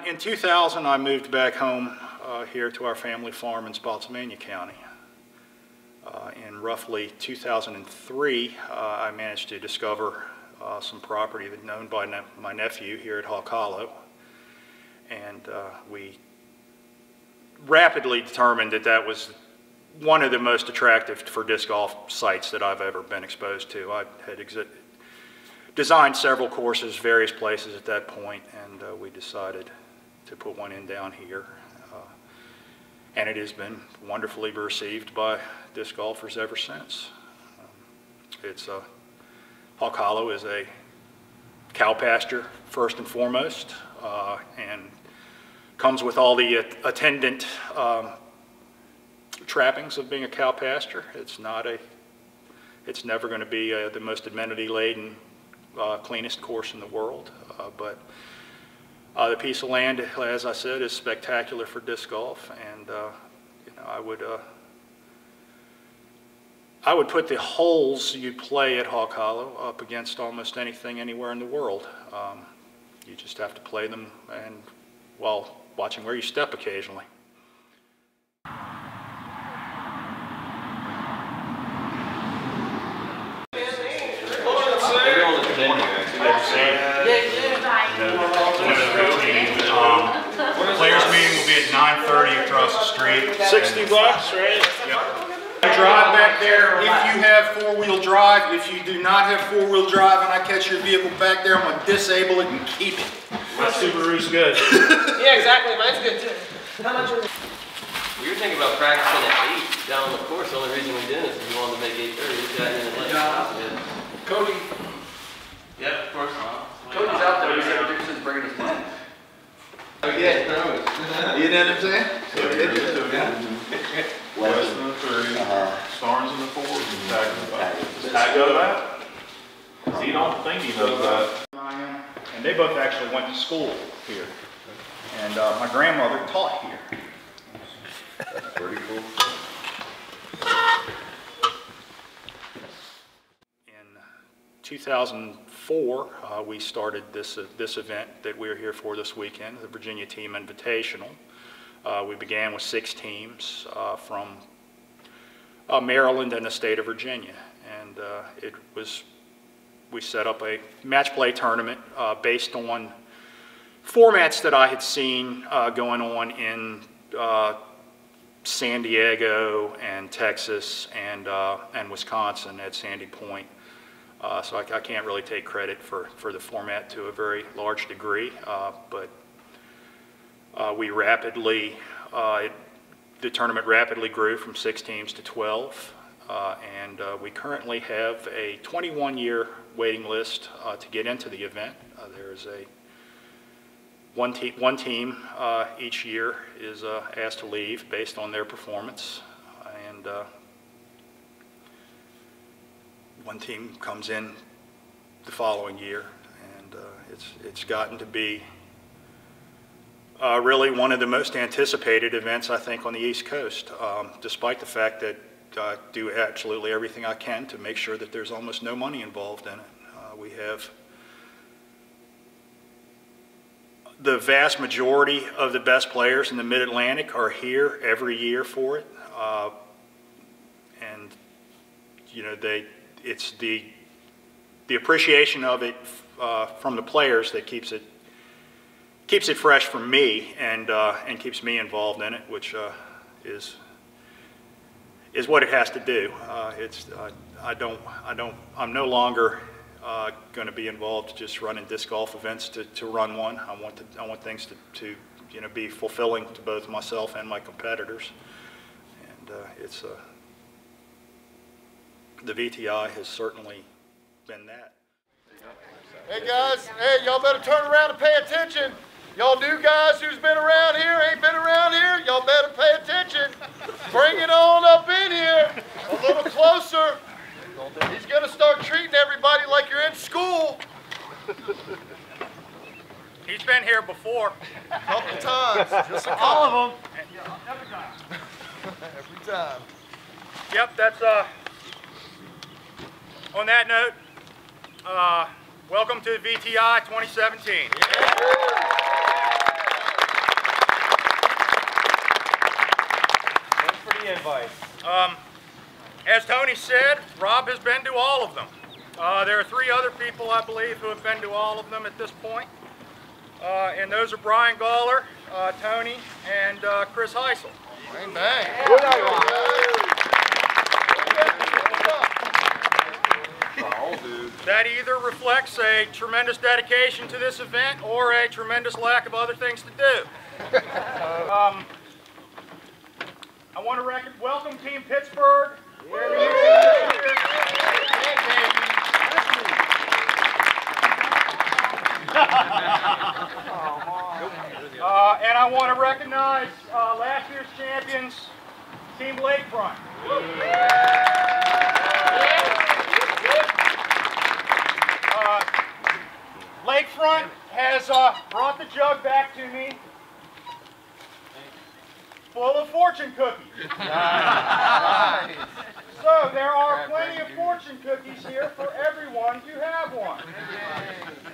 In 2000, I moved back home here to our family farm in Spotsylvania County. In roughly 2003, I managed to discover some property that owned by my nephew here at Hawk Hollow, and we rapidly determined that that was one of the most attractive for disc golf sites that I've ever been exposed to. I had designed several courses, various places at that point, and we decided to put one in down here. And it has been wonderfully received by disc golfers ever since. Hawk Hollow is a cow pasture first and foremost, and comes with all the attendant trappings of being a cow pasture. It's never going to be the most amenity-laden, cleanest course in the world, but the piece of land, as I said, is spectacular for disc golf, and you know, I would put the holes you play at Hawk Hollow up against almost anything anywhere in the world. You just have to play them, and while watching where you step occasionally. Players meeting will be at 9:30 across the street. $60, right? Yep. Drive back there if you have four-wheel drive. If you do not have four-wheel drive and I catch your vehicle back there, I'm going to disable it and keep it. My Subaru's good. Yeah, exactly. Mine's good too. How much are We were thinking about practicing at 8 down the course. The only reason we didn't is we wanted to make 8:30. We got in late. Yeah. Cody. Yep, of course. Cody's out there. He said Dickerson's bringing his money. Oh, yeah. You know what I'm saying? West in the 3, Starnes in the 4, and Tag in the 5. Does Tag go to that? Because he don't think he knows that. And they both actually went to school here. And my grandmother taught here. That's pretty cool. In 2004, we started this event that we're here for this weekend, the Virginia Team Invitational. We began with 6 teams from Maryland and the state of Virginia, and we set up a match play tournament based on formats that I had seen going on in San Diego and Texas and Wisconsin at Sandy Point. So I can't really take credit for the format to a very large degree, but we rapidly, the tournament rapidly grew from 6 teams to 12, and we currently have a 21-year waiting list to get into the event. There is one team each year is asked to leave based on their performance, and one team comes in the following year, and it's gotten to be really one of the most anticipated events, I think, on the East Coast, despite the fact that I do absolutely everything I can to make sure that there's almost no money involved in it. We have the vast majority of the best players in the Mid-Atlantic are here every year for it, and you know, it's the appreciation of it from the players that keeps it fresh for me and keeps me involved in it, which is what it has to do. I'm no longer going to be involved just running disc golf events to run one. I want things to you know, be fulfilling to both myself and my competitors, and the VTI has certainly been that. Hey guys, hey, y'all better turn around and pay attention. Y'all new guys who's been around here, ain't been around here, y'all better pay attention. Bring it on up in here, a little closer. He's gonna start treating everybody like you're in school. He's been here before. A couple times, just a couple. All of them. Every time. Yep, that's on that note, welcome to VTI 2017. the invite? As Tony said, Rob has been to all of them. There are 3 other people, I believe, who have been to all of them at this point. And those are Brian Gawler, Tony, and Chris Heisel. Bang, bang. That either reflects a tremendous dedication to this event or a tremendous lack of other things to do. I want to welcome Team Pittsburgh. And I want to recognize last year's champions, Team Lakefront. Lakefront has brought the jug back to me, full of fortune cookies. So there are plenty of fortune cookies here for everyone to have one.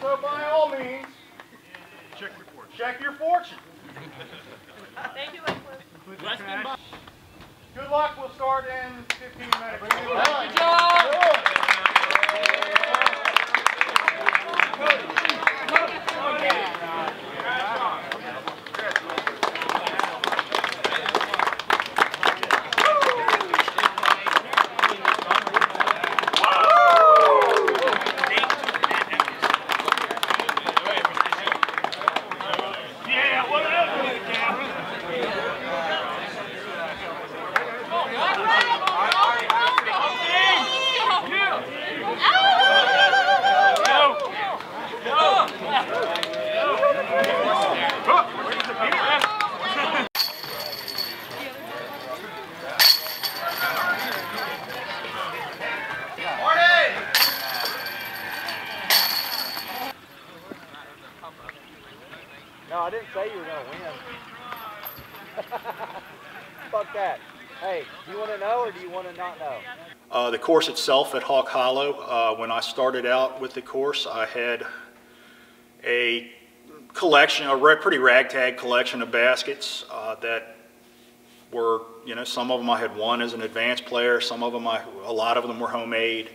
So by all means, check your fortune. Thank you, Lakewood. Good luck. We'll start in 15 minutes. Good job. No, I didn't say you were going to win. Fuck that. Hey, do you want to know or do you want to not know? The course itself at Hawk Hollow, when I started out with the course, I had a collection, pretty ragtag collection of baskets that were, some of them I had won as an advanced player, some of them, a lot of them were homemade.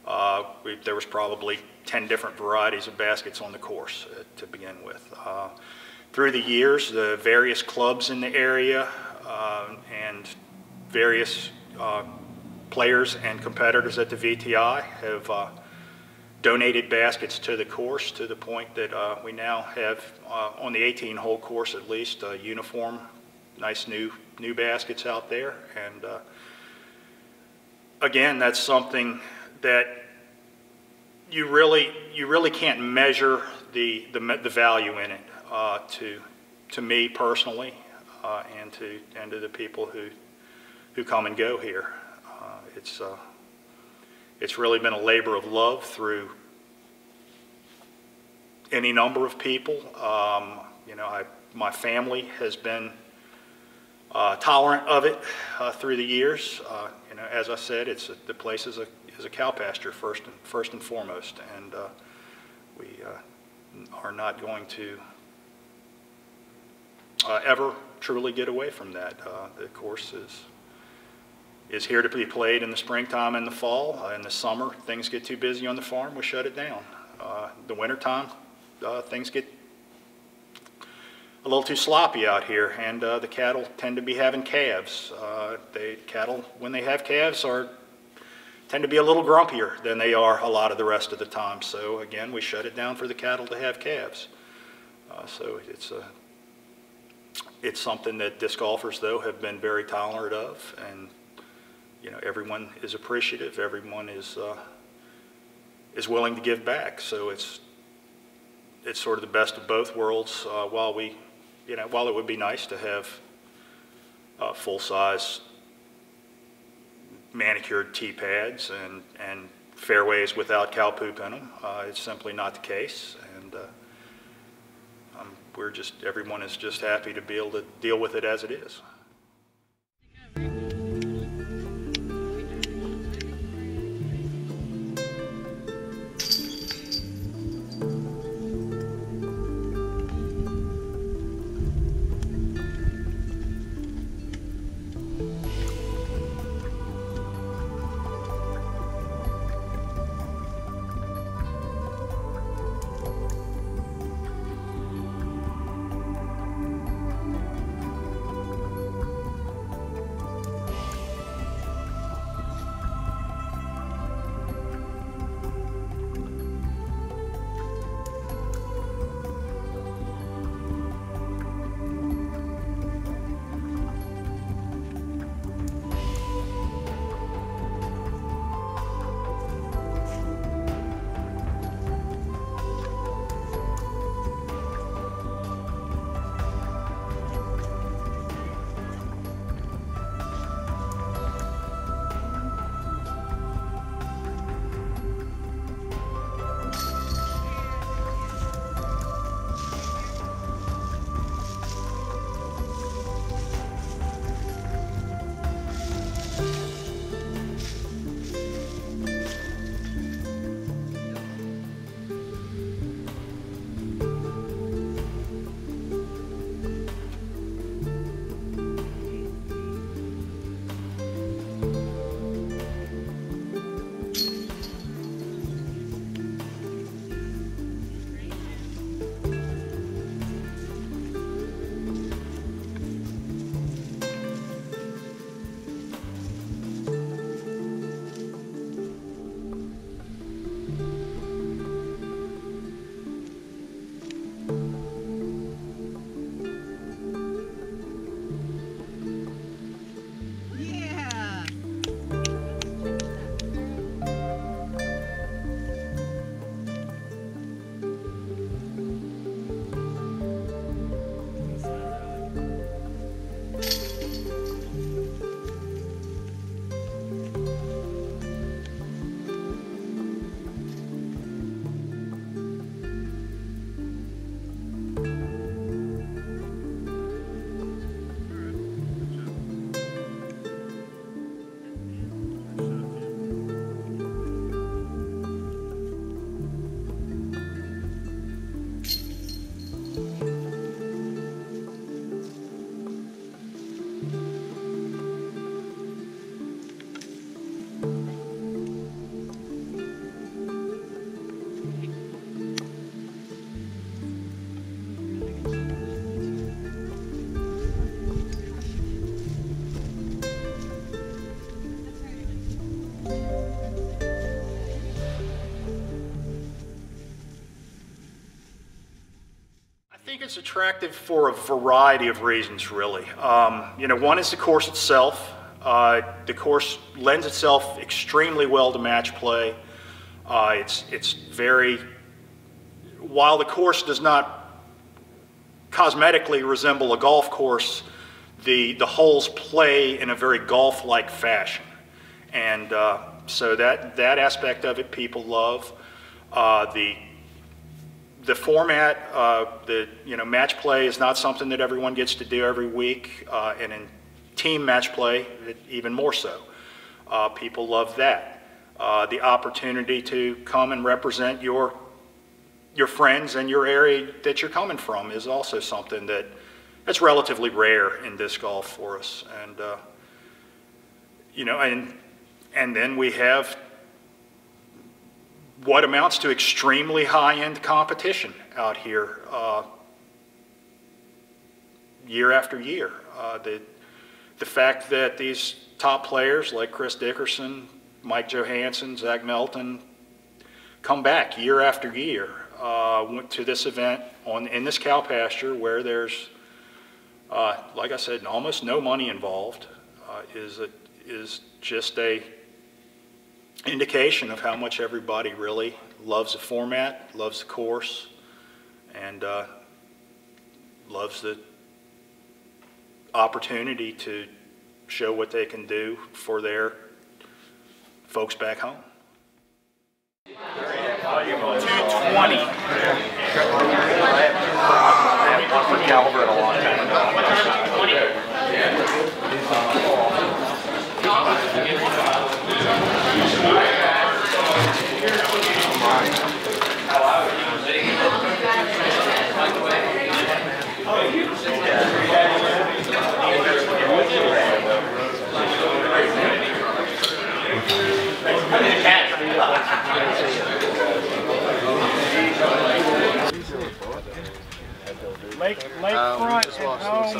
There was probably 10 different varieties of baskets on the course to begin with. Through the years, the various clubs in the area and various players and competitors at the VTI have donated baskets to the course to the point that we now have, on the 18-hole course at least, uniform, nice new baskets out there. And again, that's something that you really can't measure the value in it to me personally and to the people who come and go here. It's really been a labor of love through any number of people. My family has been tolerant of it through the years. As I said, the place is a cow pasture first and foremost, and we are not going to ever truly get away from that. The course is here to be played in the springtime and the fall. In the summer, things get too busy on the farm, we shut it down. The wintertime, things get a little too sloppy out here, and the cattle tend to be having calves. Cattle, when they have calves, tend to be a little grumpier than they are a lot of the rest of the time. So again, we shut it down for the cattle to have calves. So it's something that disc golfers, though, have been very tolerant of, and everyone is appreciative. Everyone is willing to give back. So it's sort of the best of both worlds. While it would be nice to have full-size manicured tee pads and fairways without cow poop in them, it's simply not the case. And everyone is just happy to be able to deal with it as it is. It's attractive for a variety of reasons, really. You know, one is the course itself. The course lends itself extremely well to match play. It's very, while the course does not cosmetically resemble a golf course, the holes play in a very golf-like fashion. And so that aspect of it people love. The format, match play is not something that everyone gets to do every week, and in team match play, even more so. People love that. The opportunity to come and represent your friends and your area that you're coming from is also something that's relatively rare in disc golf for us. And and then we have what amounts to extremely high-end competition out here year after year. The fact that these top players like Chris Dickerson, Mike Johansson, Zach Melton come back year after year to this event in this cow pasture where there's, like I said, almost no money involved, is just a indication of how much everybody really loves the format, loves the course, and loves the opportunity to show what they can do for their folks back home. 220. Lakefront and home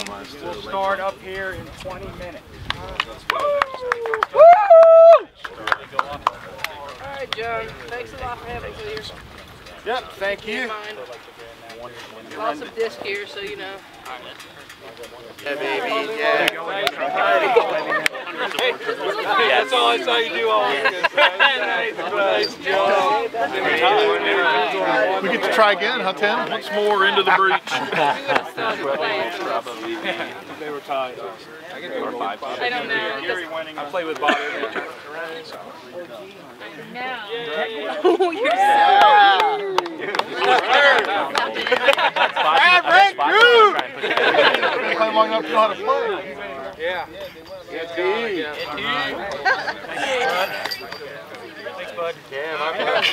will start up here in 20 minutes. Woo! All right, John. Thanks a lot for having us here. Yep, thank you. Lots of disc here, so you know. Yeah, baby, yeah. That's all I saw you do all weekend. Nice job. We get to try again, huh, Tim? Once more into the breach. They were tied. I don't know. I play with Bobby. No. Oh, you're so Play long enough to know how to play. Yeah. Thanks, bud. Yeah, my man.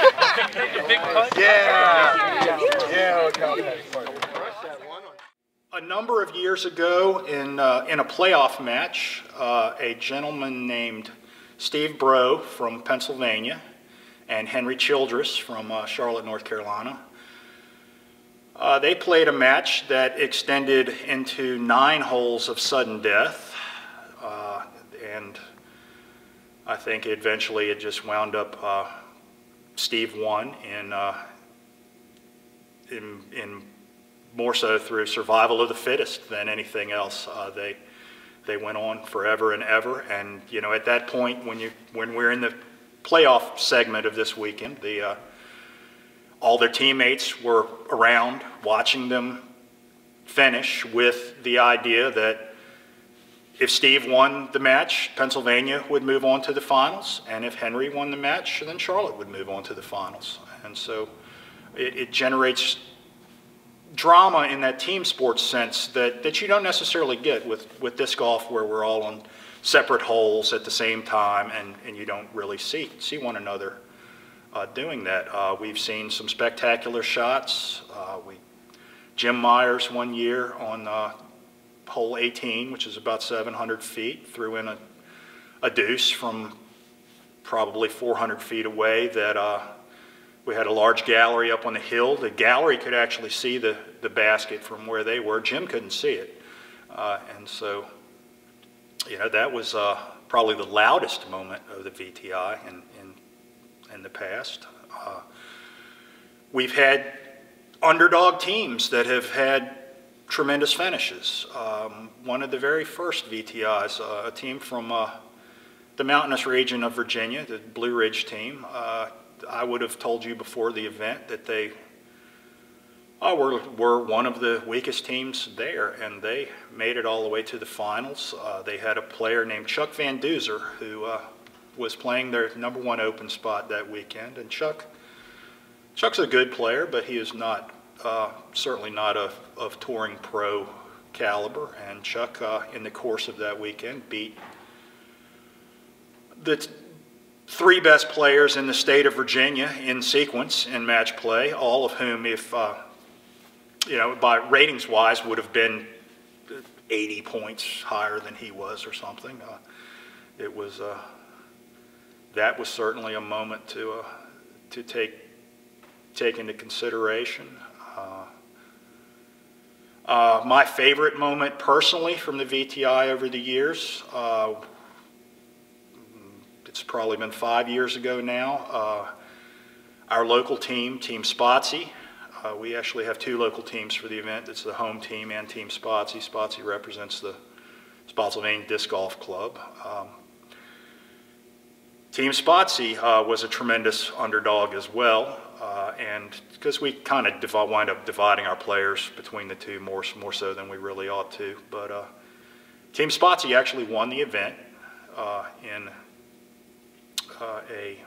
Big putt? Yeah. A number of years ago in a playoff match, a gentleman named Steve Breaux from Pennsylvania and Henry Childress from Charlotte, North Carolina, they played a match that extended into 9 holes of sudden death, and I think eventually it just wound up Steve won in more so through survival of the fittest than anything else. They went on forever and ever, and you know, at that point when we're in the playoff segment of this weekend, all their teammates were around watching them finish with the idea that if Steve won the match, Pennsylvania would move on to the finals, and if Henry won the match, then Charlotte would move on to the finals. And so it generates drama in that team sports sense that you don't necessarily get with disc golf, where we're all on separate holes at the same time, and you don't really see one another doing that. We've seen some spectacular shots. Jim Myers one year on hole 18, which is about 700 feet, threw in a deuce from probably 400 feet away that we had a large gallery up on the hill. The gallery could actually see the basket from where they were. Jim couldn't see it. And so, you know, that was probably the loudest moment of the VTI in the past. We've had underdog teams that have had tremendous finishes. One of the very first VTIs, a team from the mountainous region of Virginia, the Blue Ridge team. I would have told you before the event that they were one of the weakest teams there, and they made it all the way to the finals. They had a player named Chuck Van Duzer who was playing their #1 open spot that weekend, and Chuck's a good player, but he is not certainly not of touring pro caliber, and Chuck in the course of that weekend beat the 3 best players in the state of Virginia in sequence in match play, all of whom, if you know, by ratings wise, would have been 80 points higher than he was or something. It was that was certainly a moment to take into consideration. My favorite moment personally from the VTI over the years, it's probably been 5 years ago now. Our local team, Team Spotsy, we actually have 2 local teams for the event. It's the home team and Team Spotsy. Spotsy represents the Spotsylvania Disc Golf Club. Team Spotsy was a tremendous underdog as well, and because we kind of wind up dividing our players between the two more so than we really ought to. But Team Spotsy actually won the event in a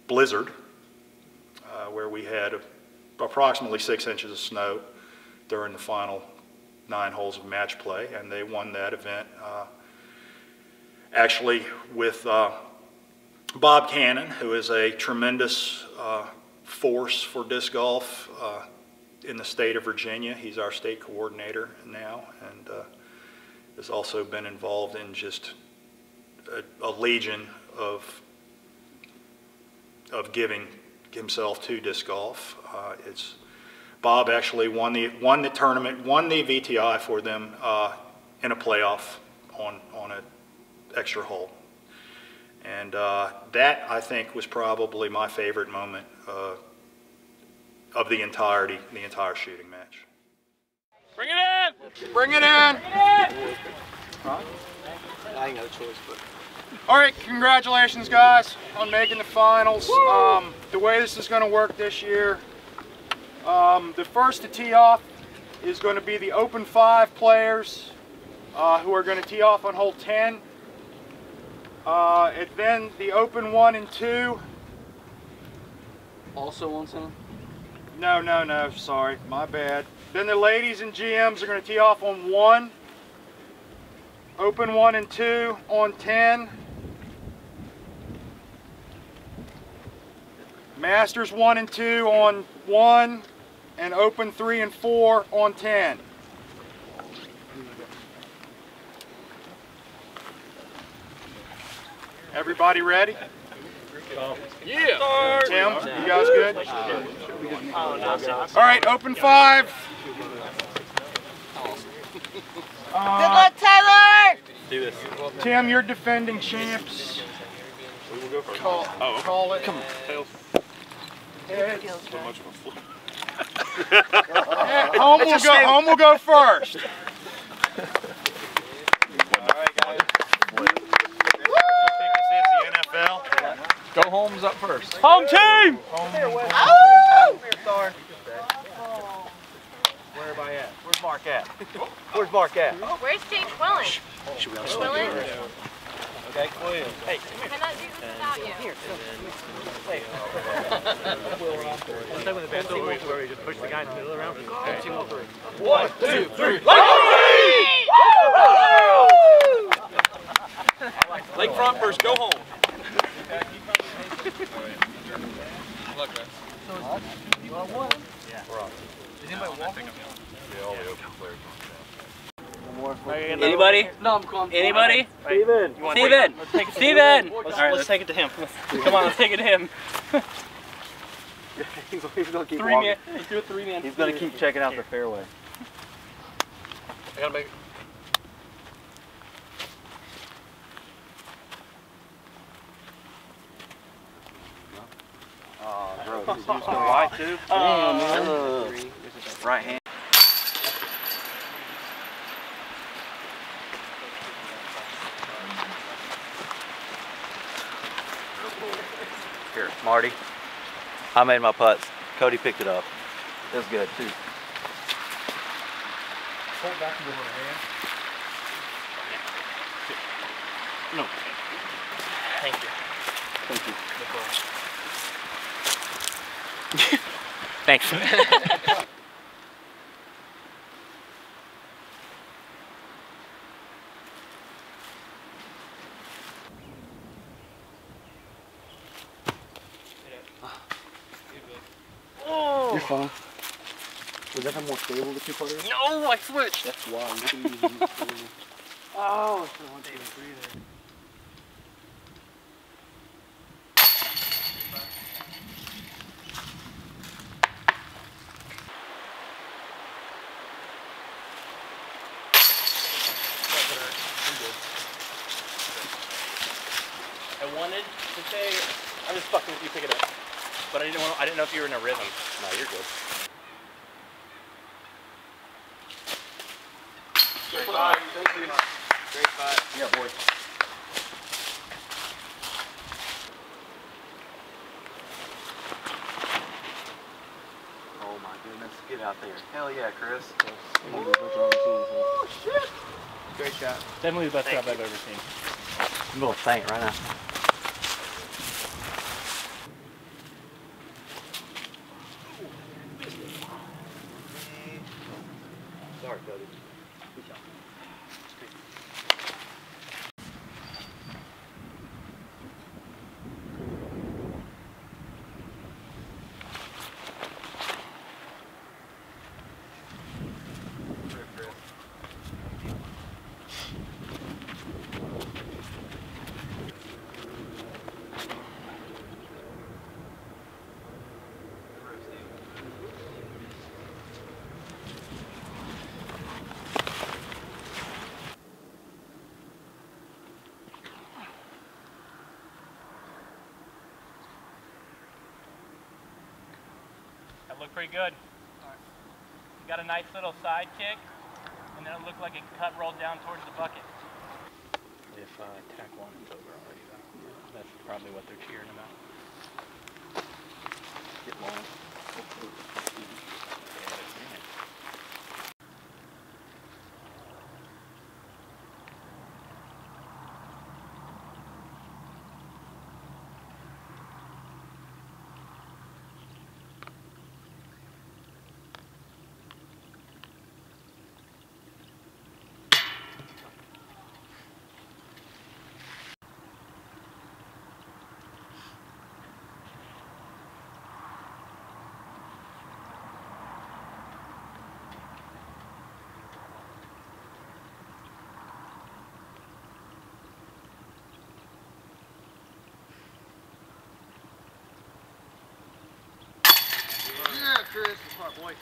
blizzard where we had approximately 6 inches of snow during the final 9 holes of match play, and they won that event actually with Bob Cannon, who is a tremendous force for disc golf in the state of Virginia. He's our state coordinator now, and has also been involved in just a legion of giving himself to disc golf. Bob actually won the tournament, won the VTI for them in a playoff on an extra hole. And that, I think, was probably my favorite moment of the entire shooting match. Bring it in! Bring it in! I ain't no choice, but. All right, congratulations, guys, on making the finals. The way this is going to work this year, the first to tee off is going to be the Open 5 players who are going to tee off on hole 10. And then the Open 1 and 2. Also on 10? No, sorry, my bad. Then the ladies and GMs are going to tee off on 1. Open 1 and 2 on 10. Masters 1 and 2 on 1. And Open 3 and 4 on 10. Everybody ready? Yeah! Tim, you guys good? All right, Open 5. Good luck, Tyler! Do this. Tim, you're defending champs. Call it. Come on. Heads. So much of a flip. Home will go first. Go Home's up first. Home team! Where everybody at? Where's Mark at? Where's Mark at? Oh, where's Team Quillen? Quillen? Okay, Quinn. Hey, Cannot do this without you. Here, hey. One time when the band's over, where we just push the guy in the middle around. Okay. 1, 2, 3. Lakefront first, go home. You want one? Yeah. Did anybody walk? Yeah, all the open players. Anybody? No, I'm calling. Anybody? Steven. Steven! Steven! Alright, let's take it to him. Come on, let's take it to him. He's gonna keep Three-man. Do a 3-man. He's gonna keep checking out the fairway. I gotta make it. Gross. He's using the right too? Oh, Right hand. Here, Marty. I made my putts. Cody picked it up. It was good too. Hold back and give her a hand. No. Thank you. Thank you. Thanks. Oh! You're fine. Was that more stable the 2-putter? No, I switched. That's why you see Oh, it's the 1, 2, 3 there. I wanted to say, I'm just fucking with you, pick it up. But I didn't know if you were in a rhythm. No, you're good. Great fight. Thank you. Great fight. Yeah, boy. Oh my goodness, get out there. Hell yeah, Chris. Oh, shit. Great shot. Definitely the best job I've ever seen. I'm gonna faint right now. Sorry, Cody. Good job. That looked pretty good. You got a nice little side kick, and then it looked like it cut rolled down towards the bucket. If tack 1 is over already, though. That's probably what they're cheering about. Get long. Yeah, Chris, smart boy.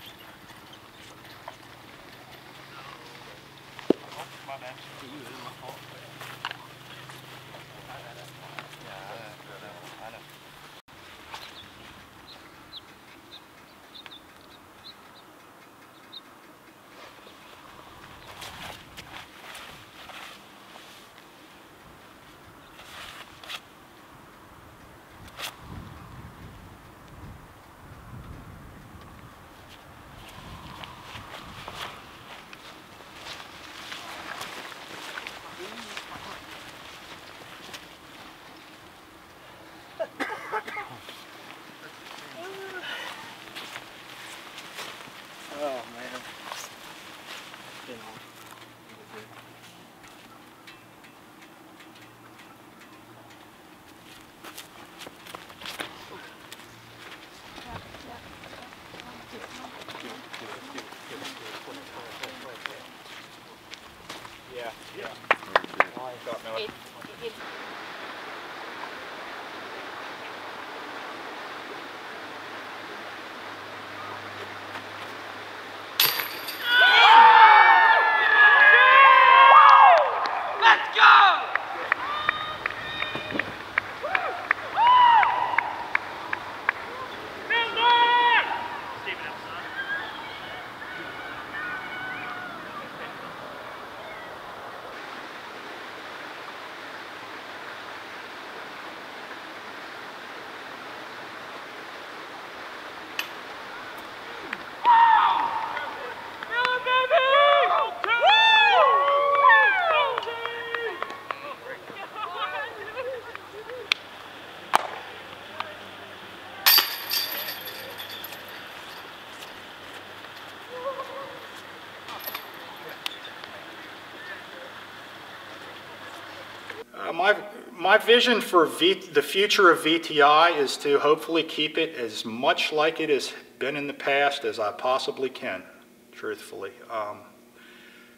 My bad. I know. My vision for the future of VTI is to hopefully keep it as much like it has been in the past as I possibly can, truthfully.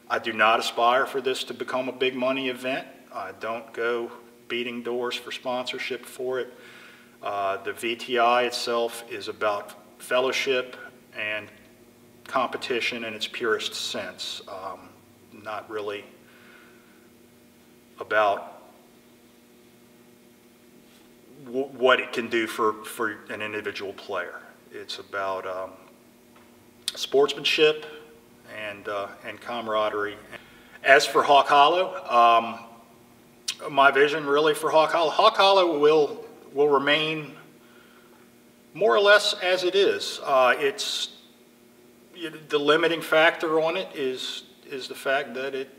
I do not aspire for this to become a big money event. I don't go beating doors for sponsorship for it. The VTI itself is about fellowship and competition in its purest sense, not really about what it can do for an individual player. It's about sportsmanship and camaraderie. As for Hawk Hollow, my vision really for Hawk Hollow will remain more or less as it is. It's the limiting factor on it is the fact that it,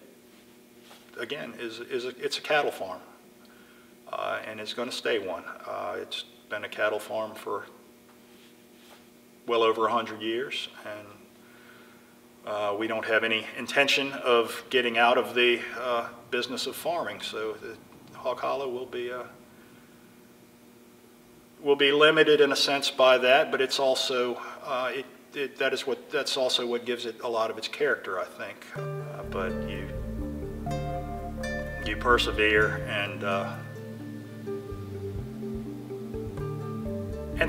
again, it's a cattle farm, and it's going to stay one. It's been a cattle farm for well over 100 years, and we don't have any intention of getting out of the business of farming. So the Hawk Hollow will be limited in a sense by that, but it's also that's also what gives it a lot of its character, I think. But you persevere, and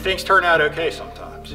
things turn out okay sometimes.